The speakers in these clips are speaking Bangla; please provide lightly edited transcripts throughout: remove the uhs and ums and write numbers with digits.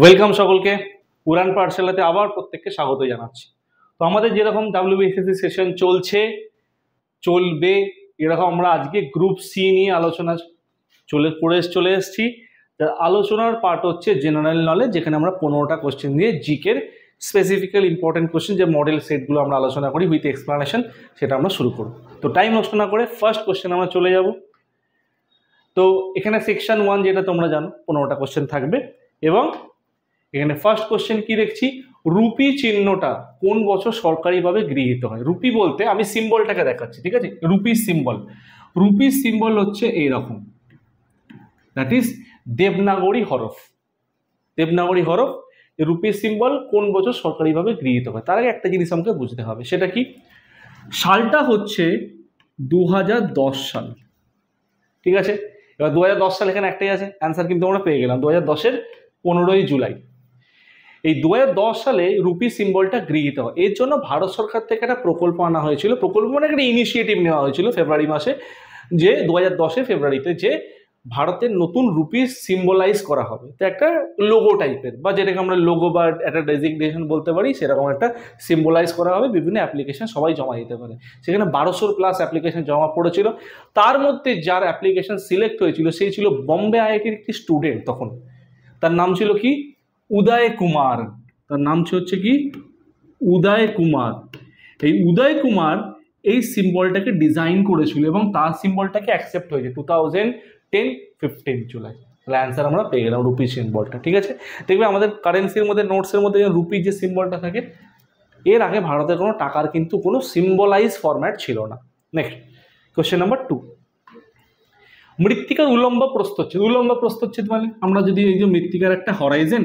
ওয়েলকাম সকলকে উড়ান পাঠশালাতে আবার প্রত্যেককে স্বাগত জানাচ্ছি। তো আমাদের যেরকম WBSSC সেশন চলবে, এরকম আমরা আজকে গ্রুপ সি নিয়ে আলোচনা চলে এসেছি। আলোচনার পার্ট হচ্ছে জেনারেল নলেজ, যেখানে আমরা 15টা কোশ্চেন দিয়ে জিকের স্পেসিফিক্যাল ইম্পর্টেন্ট কোশ্চেন যে মডেল সেটগুলো আমরা আলোচনা করি উইথ এক্সপ্লানেশন, সেটা আমরা শুরু করব। তো টাইম নষ্ট না করে ফার্স্ট কোশ্চেন আমরা চলে যাব। তো এখানে সেকশন 1 যেটা তোমরা জানো 15টা কোশ্চেন থাকবে, এবং এখানে ফার্স্ট কোশ্চেন কি দেখছি, রুপি চিহ্নটা কোন বছর সরকারিভাবে গৃহীত হয়? রুপি বলতে আমি সিম্বলটাকে দেখাচ্ছি, ঠিক আছে? রুপি সিম্বল হচ্ছে এইরকম, দ্যাট ইজ দেবনাগরী হরফ। রুপি সিম্বল কোন বছর সরকারিভাবে গৃহীত হয়? তার আগে একটা জিনিস আমাকে বুঝতে হবে, সেটা কি? সালটা হচ্ছে 2010 সাল, ঠিক আছে? এবার 2010 সাল এখানে একটাই আছে, অ্যান্সার কিন্তু আমরা পেয়ে গেলাম 2010-এর 15ই জুলাই। এই 2010 সালে রুপি সিম্বলটা গৃহীত হয়। এর জন্য ভারত সরকার থেকে একটা প্রকল্প আনা হয়েছিল, প্রকল্প মানে একটা ইনিশিয়েটিভ নেওয়া হয়েছিল ফেব্রুয়ারি মাসে, যে 2010 ফেব্রুয়ারিতে যে ভারতের নতুন রুপি সিম্বলাইজ করা হবে। তো একটা লোগো টাইপের, বা যেটাকে আমরা লোগো বা একটা ডেজিগনেশন বলতে পারি, সেরকম একটা সিম্বলাইজ করা হবে। বিভিন্ন অ্যাপ্লিকেশন সবাই জমা দিতে পারে, সেখানে 1200+ অ্যাপ্লিকেশন জমা পড়েছিল। তার মধ্যে যার অ্যাপ্লিকেশন সিলেক্ট হয়েছিল সেই ছিল বম্বে আইআইটির একটি স্টুডেন্ট। তখন তার নাম ছিল কি? উদয় কুমার। তার নাম হচ্ছে কি? উদয় কুমার। এই উদয় কুমার এই সিম্বলটাকে ডিজাইন করেছিল এবং তার সিম্বলটাকে অ্যাকসেপ্ট হয়েছে 2010-15 জুলাই। তাহলে অ্যান্সার আমরা পেয়ে গেলাম রুপি সিম্বলটা, ঠিক আছে? দেখবে আমাদের কারেন্সির মধ্যে, নোটসের মধ্যে রুপি যে সিম্বলটা থাকে, এর আগে ভারতের কোনো টাকার কিন্তু কোনো সিম্বলাইজ ফরম্যাট ছিল না। নেক্সট কোশ্চেন নাম্বার 2, মৃত্তিকার উল্লম্ব প্রস্থচ্ছেদ মানে আমরা যদি এই যে মৃত্তিকার একটা হরাইজেন,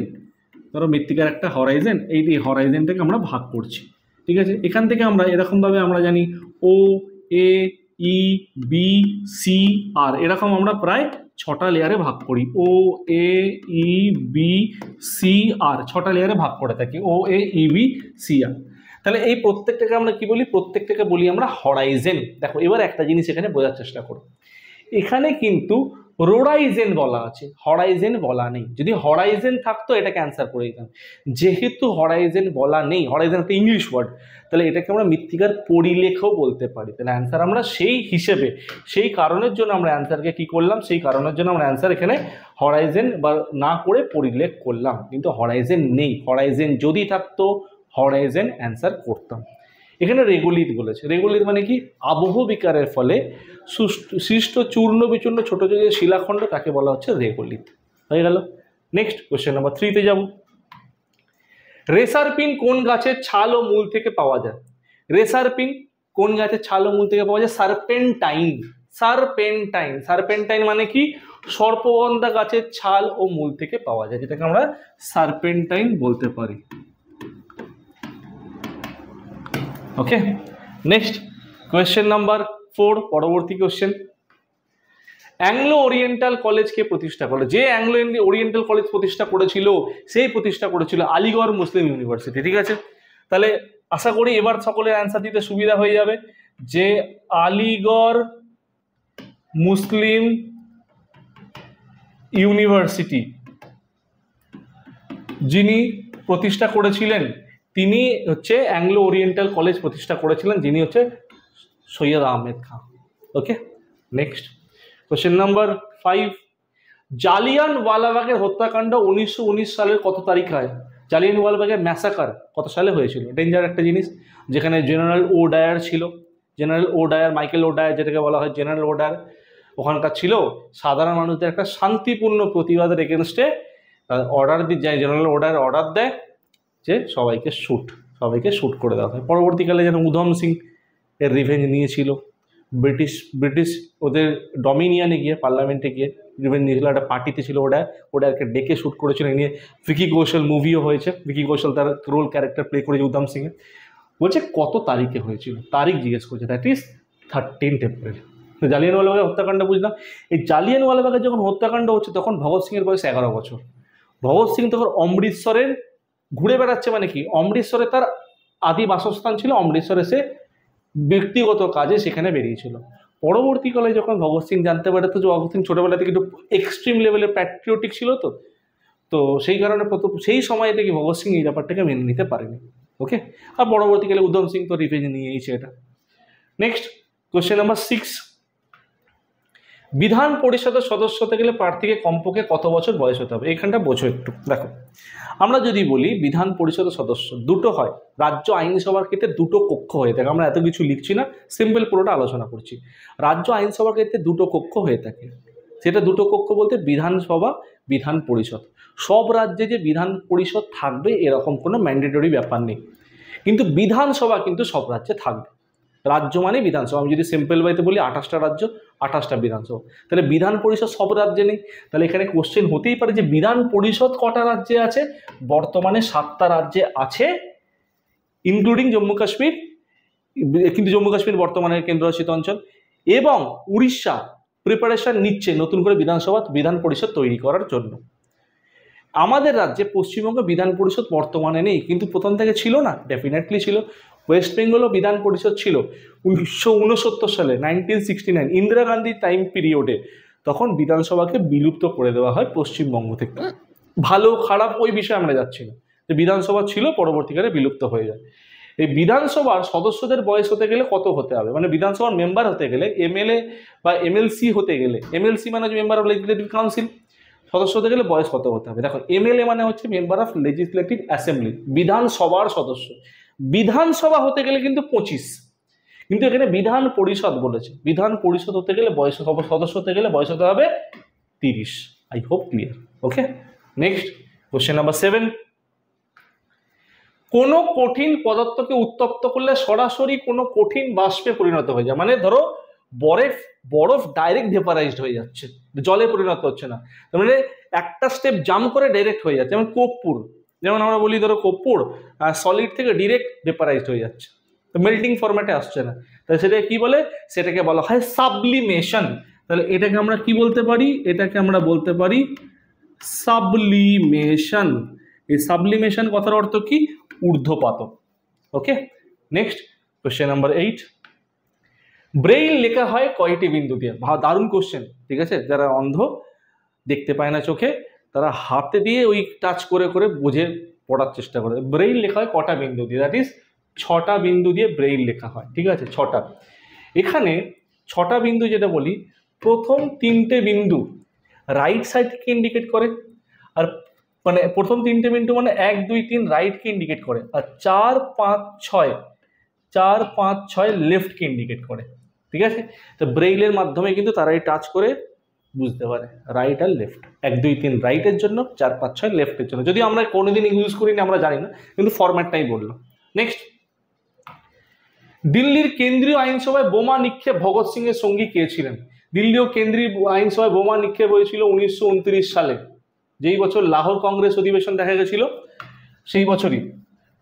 ধরো মৃত্তিকার একটা হরাইজেন, এই হরাইজেনটাকে আমরা ভাগ করছি, ঠিক আছে? এখান থেকে আমরা এরকমভাবে আমরা জানি ও, এ, ই, বি, সি, আর, এরকম আমরা প্রায় 6টা লেয়ারে ভাগ করি। ও, এ, ই, বি, সি, আর 6টা লেয়ারে ভাগ করে থাকি, ও, এ, ই, বি, সি, আর। তাহলে এই প্রত্যেকটাকে আমরা কি বলি? প্রত্যেকটাকে বলি আমরা হরাইজেন। দেখো এবার একটা জিনিস এখানে বোঝার চেষ্টা করো, এখানে কিন্তু রোডাইজেন বলা আছে, হরাইজেন বলা নেই। যদি হরাইজেন থাকতো এটাকে অ্যান্সার করে দিতাম। যেহেতু হরাইজেন বলা নেই, হরাইজেন একটা ইংলিশ ওয়ার্ড, তাহলে এটাকে আমরা মৃত্তিকার পরিলেখও বলতে পারি। তাহলে অ্যান্সার আমরা সেই হিসেবে, সেই কারণের জন্য আমরা অ্যান্সারকে কি করলাম, সেই কারণের জন্য আমরা অ্যান্সার এখানে হরাইজেন বা না করে পরিলেখ করলাম। কিন্তু হরাইজেন নেই, হরাইজেন যদি থাকতো হরাইজেন অ্যান্সার করতাম। এখানে রেগুলিত বলেছে। রেগুলিত মানে কি? আবহ বিকারের ফলে সৃষ্ট চূর্ণ বিচূর্ণ ছোট ছোট শিলাখণ্ড, তাকে বলা হচ্ছে রেগুলিত। হয়ে গেল। নেক্সট কোশ্চেন নাম্বার 3-তে যাব। রেসারপিন কোন গাছের ছাল ও মূল থেকে পাওয়া যায়? রেসারপিন কোন গাছের ছাল ও মূল থেকে পাওয়া যায়? সারপেন্টাইন মানে কি? সর্পগন্ধা গাছের ছাল ও মূল থেকে পাওয়া যায়, যেটাকে আমরা সারপেন্টাইন বলতে পারি। ওকে, নেক্সট কোয়েশ্চেন নাম্বার 4, পরবর্তী কোশ্চেন। অ্যাংলো ওরিয়েন্টাল কলেজ কে প্রতিষ্ঠা করে? যে অ্যাংলো ওরিয়েন্টাল কলেজ প্রতিষ্ঠা করেছিল, সেই প্রতিষ্ঠা করেছিল আলিগড় মুসলিম ইউনিভার্সিটি, ঠিক আছে? তাহলে আশা করি এবার সকলের অ্যান্সার দিতে সুবিধা হয়ে যাবে, যে আলিগড় মুসলিম ইউনিভার্সিটি যিনি প্রতিষ্ঠা করেছিলেন, তিনি হচ্ছে অ্যাংলো ওরিয়েন্টাল কলেজ প্রতিষ্ঠা করেছিলেন, যিনি হচ্ছে সৈয়দ আহমেদ খান। ওকে, নেক্সট কোশ্চেন নাম্বার 5, জালিয়ানওয়ালাবাগের হত্যাকাণ্ড 1919 সালের কত তারিখ হয়? জালিয়ানওয়ালাবাগের ম্যাসাকার কত সালে হয়েছিল? ডেঞ্জার একটা জিনিস, যেখানে জেনারেল ও ডায়ার ছিল, মাইকেল ও ডায়ার, যেটাকে বলা হয় জেনারেল ও ডায়ার, ওখানকার ছিল। সাধারণ মানুষদের একটা শান্তিপূর্ণ প্রতিবাদের এগেনস্টে অর্ডার দিয়ে যায়, জেনারেল ও ডায়ার অর্ডার দেয় যে সবাইকে শ্যুট করে দেওয়া হয়। পরবর্তীকালে যেন উধম সিং এর রিভেঞ্জ নিয়েছিল, ব্রিটিশ ওদের ডমিনিয়নে গিয়ে, পার্লামেন্টে গিয়ে রিভেঞ্জ নিয়েছিল। একটা পার্টিতে ছিল ওটাকে ডেকে শ্যুট করেছিল, নিয়ে ভিকি কৌশল মুভিও হয়েছে, ভিকি কৌশল তার রোল ক্যারেক্টার প্লে করেছে উধম সিংয়ের। বলছে কত তারিখে হয়েছিল, তারিখ জিজ্ঞেস করছে, দ্যাট ইজ 13 এপ্রিল। তো জালিয়ানওয়ালাবাগের হত্যাকাণ্ড বুঝলাম। এই জালিয়ানওয়ালাবাগের যখন হত্যাকাণ্ড হচ্ছে তখন ভগৎ সিংয়ের বয়স 11 বছর। ভগৎ সিং তখন অমৃতসরের ঘুরে বেড়াচ্ছে, মানে কি অমৃতসরে তার আদি বাসস্থান ছিল, অমৃতসরে সে ব্যক্তিগত কাজে সেখানে বেরিয়েছিল। পরবর্তীকালে যখন ভগৎ সিং জানতে পারে, তো ভগৎ সিং ছোটবেলা থেকে একটু এক্সট্রিম লেভেলের প্যাট্রিয়টিক ছিল, তো তো সেই কারণে সেই সময় থেকে ভগৎ সিং এই ব্যাপারটাকে মেনে নিতে পারেনি। ওকে, আর পরবর্তীকালে উধম সিং তো রিভেঞ্জ নিয়েছে এটা। নেক্সট কোশ্চেন নাম্বার 6, বিধান পরিষদের সদস্য হতে গেলে প্রার্থীকে কমপক্ষে কত বছর বয়স হতে হবে? এখানটা বোঝো একটু। দেখো, আমরা যদি বলি বিধান পরিষদের সদস্য দুটো হয়, রাজ্য আইনসভার ক্ষেত্রে দুটো কক্ষ হয়ে থাকে। আমরা এত কিছু লিখছি না, সিম্পল পুরোটা আলোচনা করছি। রাজ্য আইনসভার ক্ষেত্রে দুটো কক্ষ হয়ে থাকে, সেটা দুটো কক্ষ বলতে বিধানসভা, বিধান পরিষদ। সব রাজ্যে যে বিধান পরিষদ থাকবে এরকম কোনো ম্যান্ডেটরি ব্যাপার নেই, কিন্তু বিধানসভা কিন্তু সব রাজ্যে থাকবে। রাজ্য মানে বিধানসভা, আমি যদি সিম্পল ওয়েতে বলি 28টা রাজ্য 28টা বিধানসভা, তাহলে বিধান পরিষদ সব রাজ্যে নেই। তাহলে এখানে কোশ্চেন হতেই পারে যে বিধান পরিষদ কটা রাজ্যে আছে? বর্তমানে 7টা রাজ্যে আছে, ইনক্লুডিং জম্মু কাশ্মীর, কিন্তু জম্মু কাশ্মীর বর্তমানে কেন্দ্রশাসিত অঞ্চল, এবং উড়িষ্যা প্রিপারেশন নিচ্ছে নতুন করে বিধান পরিষদ তৈরি করার জন্য। আমাদের রাজ্যে পশ্চিমবঙ্গ বিধান পরিষদ বর্তমানে নেই, কিন্তু প্রথম থেকে ছিল না, ডেফিনেটলি ছিল। ওয়েস্ট বেঙ্গলও বিধান পরিষদ ছিল 1969 সালে, 1969 ইন্দিরা গান্ধীর টাইম পিরিয়ডে। তখন বিধানসভাকে বিলুপ্ত করে দেওয়া হয় পশ্চিমবঙ্গ থেকে। ভালো খারাপ ওই বিষয়ে আমরা যাচ্ছি না, যে বিধানসভা ছিল পরবর্তীকালে বিলুপ্ত হয়ে যায়। এই বিধানসভার সদস্যদের বয়স হতে গেলে কত হতে হবে? মানে বিধানসভার মেম্বার হতে গেলে, এমএলএ বা এমএলসি হতে গেলে, এমএলসি মানে মেম্বার অফ লেজিসলেটিভ কাউন্সিল, সদস্য হতে গেলে বয়স কত হতে হবে? দেখো, এমএলএ মানে হচ্ছে মেম্বার অফ লেজিসলেটিভ অ্যাসেম্বলি, বিধানসভার সদস্য। বিধানসভা হতে গেলে কিন্তু 25, কিন্তু এখানে বিধান পরিষদ বলেছে। বিধান পরিষদ হতে গেলে বয়স, সদস্য হতে গেলে বয়স হতে হবে 30। I hope clear. Okay, next question number 7, কোনো কঠিন পদার্থকে উত্তপ্ত করলে সরাসরি কোনো কঠিন বাষ্পে পরিণত হয়ে যায়। মানে ধরো বরফ ডাইরেক্ট ভেপারাইজড হয়ে যাচ্ছে, জলে পরিণত হচ্ছে না, তার মানে একটা স্টেপ জাম্প করে ডাইরেক্ট হয়ে যাচ্ছে। যেমন কর্পূর, যেমন আমরা বলি ধরো কর্পূর সলিড থেকে ডিরেক্ট ভেপারাইজড হয়ে যাচ্ছে, তো মেল্টিং ফরম্যাটে আসছে না, তাহলে সেটাকে কি বলে? সেটাকে বলা হয় সাবলিমেশন। তাহলে এটাকে আমরা কি বলতে পারি? এটাকে আমরা বলতে পারি সাবলিমেশন। এই সাবলিমেশন কথার অর্থ কি? ঊর্ধ্বপাতন। ওকে, নেক্সট কোশ্চেন নাম্বার 8, ব্রেইল লেখা হয় কয়টি বিন্দু দিয়ে? দারুণ কোশ্চেন, ঠিক আছে? যারা অন্ধ, দেখতে পায় না চোখে, তারা হাতে দিয়ে ওই টাচ করে করে বুঝে পড়ার চেষ্টা করে। ব্রেইল লেখা হয় কটা বিন্দু দিয়ে? দ্যাট ইজ 6টা বিন্দু দিয়ে ব্রেইল লেখা হয়, ঠিক আছে? 6টা। এখানে 6টা বিন্দু যেটা বলি, প্রথম 3টে বিন্দু রাইট সাইডকে ইন্ডিকেট করে, আর মানে প্রথম 3টে বিন্দু মানে 1 2 3 রাইটকে ইন্ডিকেট করে, আর 4 5 6 লেফটকে ইন্ডিকেট করে, ঠিক আছে? তো ব্রেইলের মাধ্যমে কিন্তু তারা এই টাচ করে বুঝতে পারে রাইট আর লেফট। 1 2 3 রাইটের জন্য, 4 5 6 লেফটের জন্য। যদি আমরা কোনোদিন ইউজ করিনি, আমরা জানি না, কিন্তু ফরম্যাটটাই বললো। নেক্সট, দিল্লির কেন্দ্রীয় আইনসভায় বোমা নিক্ষেপ ভগৎ সিং এর সঙ্গী কে ছিলেন? দিল্লি ও কেন্দ্রীয় আইনসভায় বোমা নিক্ষেপ হয়েছিল 1929 সালে, যেই বছর লাহোর কংগ্রেস অধিবেশন দেখা গেছিল, সেই বছরই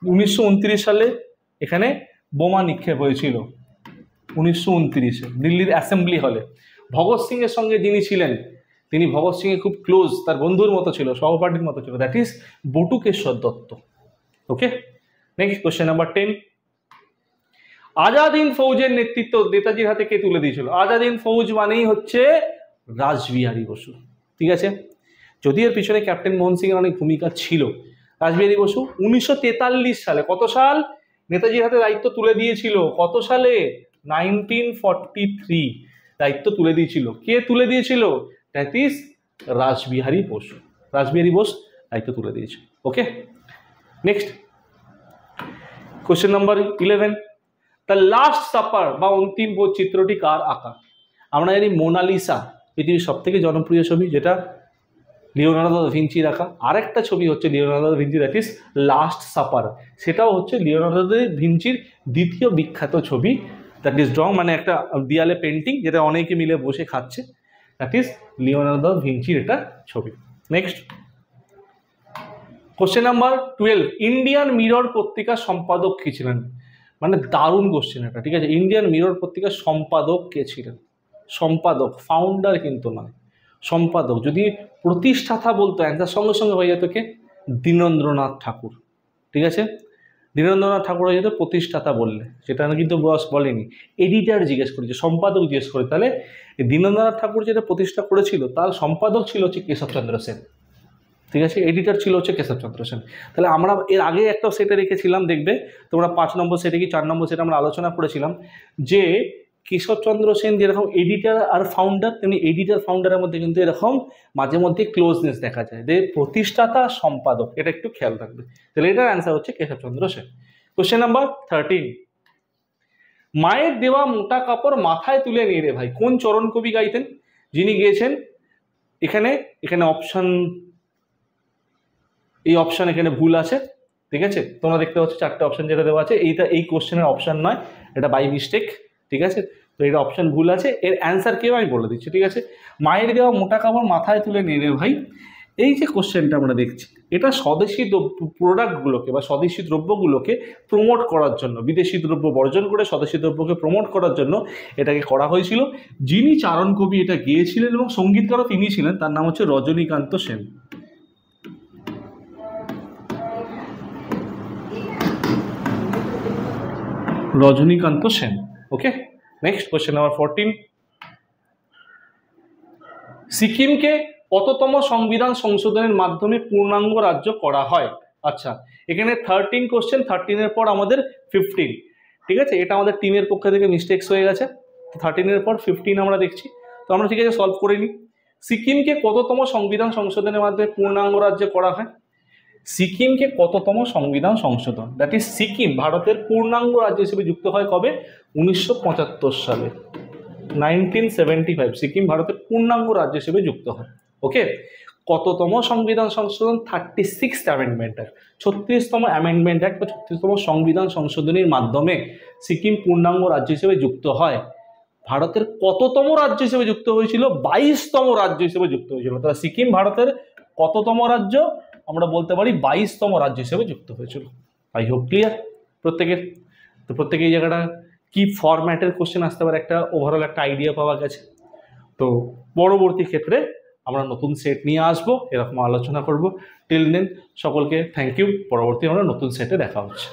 1929 সালে এখানে বোমা নিক্ষেপ হয়েছিল 1929-এ দিল্লির অ্যাসেম্বলি হলে। ভগৎ সিং এর সঙ্গে যিনি ছিলেন, তিনি ভগৎ সিং এর খুব ক্লোজ, তার বন্ধুর মতো ছিল, সহপাঠীর মতো ছিল, that is Batukeshwar Dutt. Okay, next question number 10, Azad Hind ফৌজের নেতৃত্ব নেতাজির হাতে কে তুলে দিয়েছিল? আজাদ হিন্দ ফৌজ মানেই হচ্ছে রাসবিহারী বসু, ঠিক আছে? যদি এর পিছনে ক্যাপ্টেন মোহন সিং এর অনেক ভূমিকা ছিল। রাসবিহারী বসু 1943 সালে, কত সাল? নেতাজির হাতে দায়িত্ব তুলে দিয়েছিল কত সালে? 1943 দায়িত্ব তুলে দিয়েছিল। কে তুলে দিয়েছিল? That is Rashbehari Basu. রাসবিহারী বোস দায়িত্ব তুলে দিয়েছিল। Okay, next question number 11, the last supper বা অন্তিম ভোজ চিত্রটি কার আঁকা? আমরা জানি মোনালিসা পৃথিবীর সব থেকে জনপ্রিয় ছবি, যেটা লিওনার্দো দা ভিঞ্চির আঁকা। আরেকটা ছবি হচ্ছে Leonardo da Vinci, that is Last Supper. সেটাও হচ্ছে লিওনার্দো দা ভিঞ্চির দ্বিতীয় বিখ্যাত ছবি, দ্যাট ইজ ড্রং, মানে একটা দেয়ালে পেন্টিং যেটা অনেকে মিলে বসে খাচ্ছে, দ্যাট ইজ লিওনার্দো দা ভিঞ্চির এটা ছবি। Next question number 12, Indian mirror পত্রিকার সম্পাদক কে ছিলেন? মানে দারুণ কোশ্চেন এটা, ঠিক আছে? ইন্ডিয়ান মিরর পত্রিকার সম্পাদক কে ছিলেন? সম্পাদক, ফাউন্ডার কিন্তু নয়, সম্পাদক। যদি প্রতিষ্ঠাতা বলতো অ্যান্সার সঙ্গে সঙ্গে হয়ে যেত কে? দীনেন্দ্রনাথ ঠাকুর, ঠিক আছে? দীনেন্দ্রনাথ ঠাকুর হয়ে যেত প্রতিষ্ঠাতা বললে, সেটা কিন্তু বস বলেনি, এডিটার জিজ্ঞেস করেছে, সম্পাদক জিজ্ঞেস করে। তাহলে দীনেন্দ্রনাথ ঠাকুর যেটা প্রতিষ্ঠা করেছিল তার সম্পাদক ছিল হচ্ছে কেশবচন্দ্র সেন। ঠিক আছে, এডিটর ছিল হচ্ছে কেশবচন্দ্র সেন। তাহলে আমরা এর আগে একটা সেটে রেখেছিলাম, দেখবে তোমরা 5 নম্বর সেটে কি 4 নম্বর সেটে আমরা আলোচনা করেছিলাম যে কেশবচন্দ্র সেন যেরকম এডিটর আর ফাউন্ডার, তেমনি এডিটর ফাউন্ডারের মধ্যে কিন্তু এরকম মাঝে মধ্যে ক্লোজনেস দেখা যায়, যে প্রতিষ্ঠাতা সম্পাদক, এটা একটু খেয়াল রাখবে। তাহলে এটার অ্যান্সার হচ্ছে কেশবচন্দ্র সেন। কোশ্চেন নাম্বার 13, মায়ের দেওয়া মোটা কাপড় মাথায় তুলে নিয়ে রে ভাই কোন চরণ কবি গাইতেন? যিনি গিয়েছেন, এখানে এখানে অপশন, এই অপশন এখানে ভুল আছে, ঠিক আছে, তোমরা দেখতে পাচ্ছ 4টে অপশন যেটা দেওয়া আছে, এইটা এই কোশ্চেনের অপশন নয়, এটা বাই মিস্টেক, ঠিক আছে। তো এটা অপশন ভুল আছে, এর অ্যান্সার কেউ আমি বলে দিচ্ছি, ঠিক আছে। মায়ের দেওয়া মোটা কাপড় মাথায় তুলে নিয়ে রে ভাই, এই যে কোশ্চেনটা আমরা দেখছি, এটা স্বদেশি প্রোডাক্টগুলোকে বা স্বদেশি দ্রব্যগুলোকে প্রমোট করার জন্য, বিদেশি দ্রব্য বর্জন করে স্বদেশি দ্রব্যকে প্রমোট করার জন্য এটাকে করা হয়েছিল। যিনি চারণ কবি এটা গেয়েছিলেন এবং সঙ্গীতকারও তিনি ছিলেন, তার নাম হচ্ছে রজনীকান্ত সেন। রজনীকান্ত সেন। ওকে, নেক্সট কোশ্চেন নাম্বার 14, সিকিমকে কততম সংবিধান সংশোধনের মাধ্যমে পূর্ণাঙ্গ রাজ্য করা হয়? আচ্ছা, এখানে 13 কোশ্চেন, 13-এর পর আমাদের 15, ঠিক আছে, এটা আমাদের টিমের পক্ষ থেকে মিস্টেক্স হয়ে গেছে। 13-এর পর 15 আমরা দেখছি, তো আমরা ঠিক আছে সলভ করে নিই। সিকিমকে কততম সংবিধান সংশোধনের মাধ্যমে পূর্ণাঙ্গ রাজ্য করা হয়? সিকিমকে কততম সংবিধান সংশোধন, দ্যাট ইজ সিকিম ভারতের পূর্ণাঙ্গ রাজ্য হিসেবে যুক্ত হয় কবে? 1975 সালে, 1975 সিকিম ভারতের পূর্ণাঙ্গ রাজ্য হিসেবে যুক্ত হয়। ওকে, কততম সংবিধান সংশোধন? 36th অ্যামেন্ডমেন্ট অ্যাক্ট, 36তম অ্যামেন্ডমেন্ট অ্যাক্ট বা 36তম সংবিধান সংশোধনীর মাধ্যমে সিকিম পূর্ণাঙ্গ রাজ্য হিসেবে যুক্ত হয়। ভারতের কততম রাজ্য হিসেবে যুক্ত হয়েছিল? 22তম রাজ্য হিসেবে যুক্ত হয়েছিল। তাহলে সিকিম ভারতের কততম রাজ্য? আমরা বলতে পারি 22তম রাজ্য হিসেবে যুক্ত হয়েছিল। আই হোপ ক্লিয়ার প্রত্যেকের। তো প্রত্যেকে এই জায়গাটা কি ফরম্যাটের কোশ্চেন আসতে পারে একটা ওভারঅল একটা আইডিয়া পাওয়া গেছে। তো পরবর্তী ক্ষেত্রে আমরা নতুন সেট নিয়ে আসবো, এরকম আলোচনা করব। টিল দেন সকলকে থ্যাংক ইউ, পরবর্তী আমরা নতুন সেটে দেখা হচ্ছে।